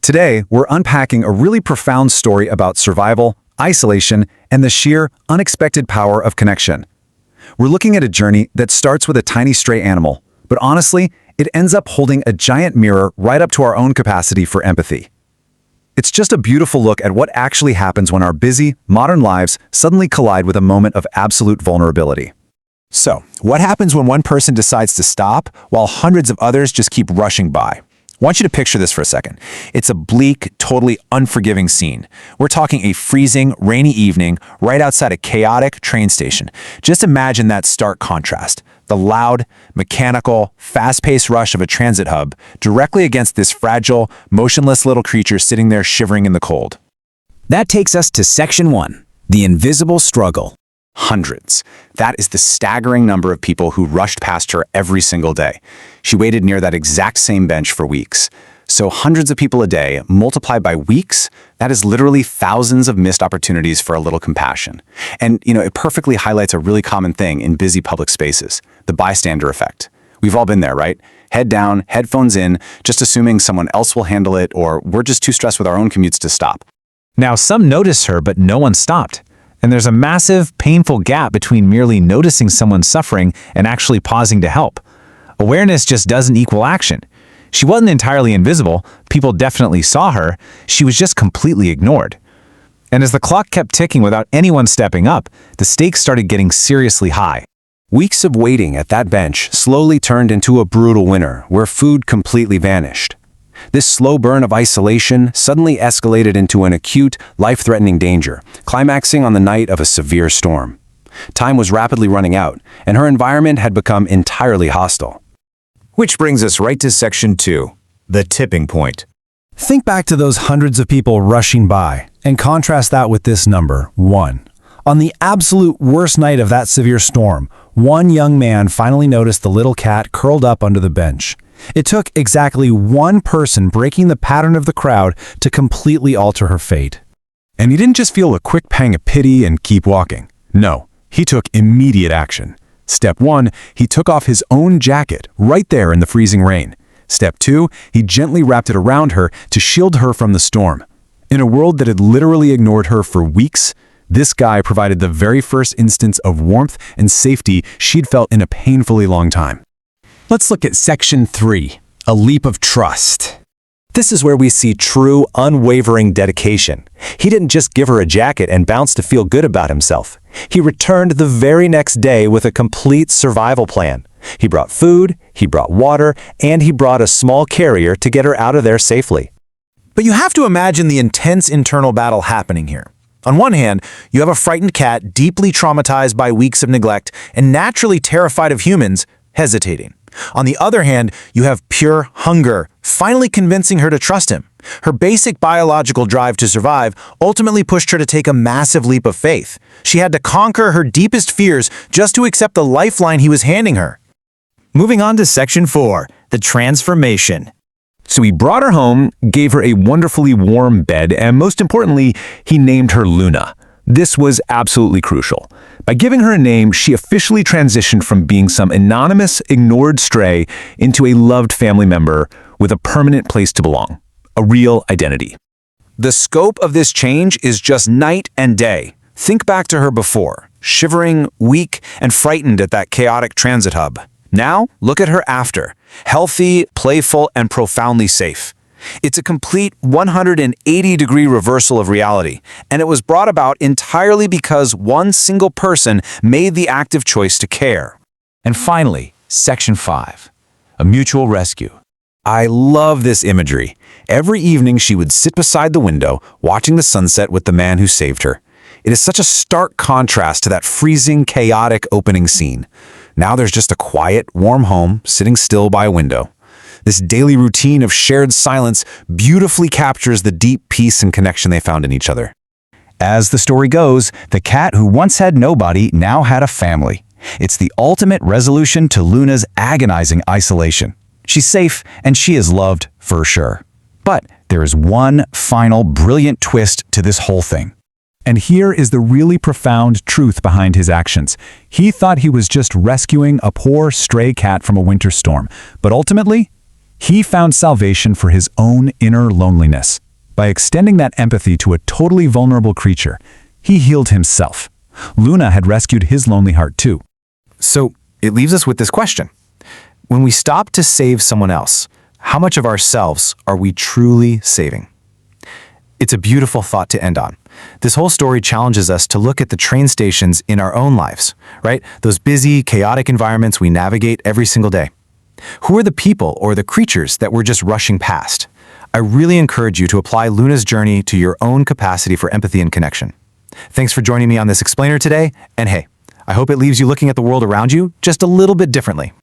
Today, we're unpacking a really profound story about survival, isolation, and the sheer, unexpected power of connection. We're looking at a journey that starts with a tiny stray animal, but honestly, it ends up holding a giant mirror right up to our own capacity for empathy. It's just a beautiful look at what actually happens when our busy, modern lives suddenly collide with a moment of absolute vulnerability. So, what happens when one person decides to stop while hundreds of others just keep rushing by? I want you to picture this for a second. It's a bleak, totally unforgiving scene. We're talking a freezing, rainy evening right outside a chaotic train station. Just imagine that stark contrast. The loud, mechanical, fast-paced rush of a transit hub directly against this fragile, motionless little creature sitting there shivering in the cold. That takes us to Section 1, the invisible struggle. Hundreds. That is the staggering number of people who rushed past her every single day. She waited near that exact same bench for weeks. So hundreds of people a day, multiplied by weeks, that is literally thousands of missed opportunities for a little compassion. And, it perfectly highlights a really common thing in busy public spaces, the bystander effect. We've all been there, right? Head down, headphones in, just assuming someone else will handle it, or we're just too stressed with our own commutes to stop. Now, some noticed her, but no one stopped. And there's a massive, painful gap between merely noticing someone suffering and actually pausing to help. Awareness just doesn't equal action. She wasn't entirely invisible. People definitely saw her. She was just completely ignored. And as the clock kept ticking without anyone stepping up, the stakes started getting seriously high. Weeks of waiting at that bench slowly turned into a brutal winter where food completely vanished. This slow burn of isolation suddenly escalated into an acute, life-threatening danger, climaxing on the night of a severe storm. Time was rapidly running out, and her environment had become entirely hostile. Which brings us right to Section 2, the tipping point. Think back to those hundreds of people rushing by, and contrast that with this number, 1. On the absolute worst night of that severe storm, one young man finally noticed the little cat curled up under the bench. It took exactly one person breaking the pattern of the crowd to completely alter her fate. And he didn't just feel a quick pang of pity and keep walking. No, he took immediate action. Step 1, he took off his own jacket right there in the freezing rain. Step 2, he gently wrapped it around her to shield her from the storm. In a world that had literally ignored her for weeks, this guy provided the very first instance of warmth and safety she'd felt in a painfully long time. Let's look at Section 3, a leap of trust. This is where we see true, unwavering dedication. He didn't just give her a jacket and bounce to feel good about himself. He returned the very next day with a complete survival plan. He brought food, he brought water, and he brought a small carrier to get her out of there safely. But you have to imagine the intense internal battle happening here. On one hand, you have a frightened cat deeply traumatized by weeks of neglect and naturally terrified of humans, hesitating. On the other hand, you have pure hunger, finally convincing her to trust him. Her basic biological drive to survive ultimately pushed her to take a massive leap of faith. She had to conquer her deepest fears just to accept the lifeline he was handing her. Moving on to Section 4, the transformation. So he brought her home, gave her a wonderfully warm bed, and most importantly, he named her Luna. This was absolutely crucial. By giving her a name, she officially transitioned from being some anonymous, ignored stray into a loved family member with a permanent place to belong, a real identity. The scope of this change is just night and day. Think back to her before, shivering, weak, and frightened at that chaotic transit hub. Now, look at her after, healthy, playful, and profoundly safe. It's a complete 180-degree reversal of reality, and it was brought about entirely because one single person made the active choice to care. And finally, Section 5, a mutual rescue. I love this imagery. Every evening she would sit beside the window, watching the sunset with the man who saved her. It is such a stark contrast to that freezing, chaotic opening scene. Now there's just a quiet, warm home sitting still by a window. This daily routine of shared silence beautifully captures the deep peace and connection they found in each other. As the story goes, the cat who once had nobody now had a family. It's the ultimate resolution to Luna's agonizing isolation. She's safe and she is loved for sure. But there is one final brilliant twist to this whole thing. And here is the really profound truth behind his actions. He thought he was just rescuing a poor stray cat from a winter storm, but ultimately, He found salvation for his own inner loneliness. By extending that empathy to a totally vulnerable creature, he healed himself. Luna had rescued his lonely heart too. So it leaves us with this question. When we stop to save someone else, how much of ourselves are we truly saving? It's a beautiful thought to end on. This whole story challenges us to look at the train stations in our own lives, right? Those busy, chaotic environments we navigate every single day. Who are the people or the creatures that we're just rushing past? I really encourage you to apply Luna's journey to your own capacity for empathy and connection. Thanks for joining me on this explainer today, and hey, I hope it leaves you looking at the world around you just a little bit differently.